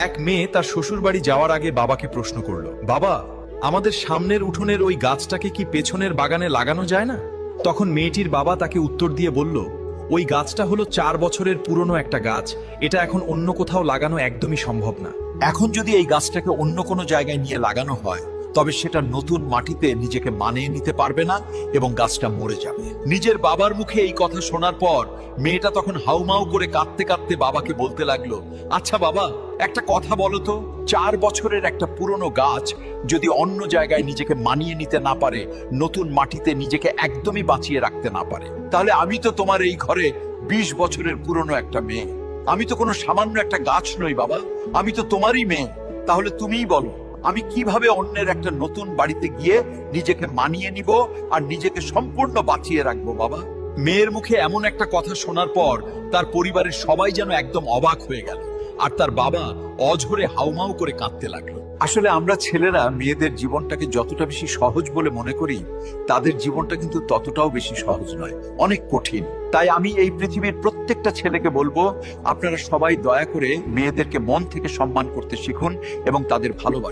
এক মেয়ে তার শ্বশুর বাড়ি যাওয়ার আগে বাবাকে প্রশ্ন করলো, বাবা, আমাদের সামনের উঠোনের ওই গাছটাকে কি পেছনের বাগানে লাগানো যায় না? তখন মেয়েটির বাবা তাকে উত্তর দিয়ে বলল, ওই গাছটা হলো 4 বছরের পুরনো একটা গাছ, এটা এখন অন্য কোথাও লাগানো একদমই সম্ভব না। এখন যদি এই গাছটাকে অন্য কোনো জায়গায় নিয়ে লাগানো হয়, তবে সেটা নতুন মাটিতে নিজেকে মানিয়ে নিতে পারবে না এবং গাছটা মরে যাবে। নিজের বাবার মুখে এই কথা শোনার পর মেয়েটা তখন হাউমাউ করে কাঁদতে কাঁদতে বাবাকে বলতে লাগলো, আচ্ছা বাবা, একটা কথা বলো তো, 4 বছরের একটা পুরনো গাছ যদি অন্য জায়গায় নিজেকে মানিয়ে নিতে না পারে, নতুন মাটিতে নিজেকে একদমই বাঁচিয়ে রাখতে না পারে, তাহলে আমি তো তোমার এই ঘরে 20 বছরের পুরনো একটা মেয়ে। আমি তো কোনো সামান্য একটা গাছ নই বাবা, আমি তো তোমারই মেয়ে। তাহলে তুমিই বলো, আমি কিভাবে অন্যের একটা নতুন বাড়িতে গিয়ে নিজেকে মানিয়ে নিব আর নিজেকে সম্পূর্ণ বাঁচিয়ে রাখবো বাবা? মেয়ের মুখে এমন একটা কথা শোনার পর তার পরিবারের সবাই যেন একদম অবাক হয়ে গেল, আর তার বাবা অঝরে হাউমাউ করে কাঁদতে লাগলো। আসলে আমরা ছেলেরা মেয়েদের জীবনটাকে যতটা বেশি সহজ বলে মনে করি, তাদের জীবনটা কিন্তু ততটাও বেশি সহজ নয়, অনেক কঠিন। তাই আমি এই পৃথিবীর প্রত্যেকটা ছেলেকে বলবো, আপনারা সবাই দয়া করে মেয়েদেরকে মন থেকে সম্মান করতে শিখুন এবং তাদের ভালোবাসুন।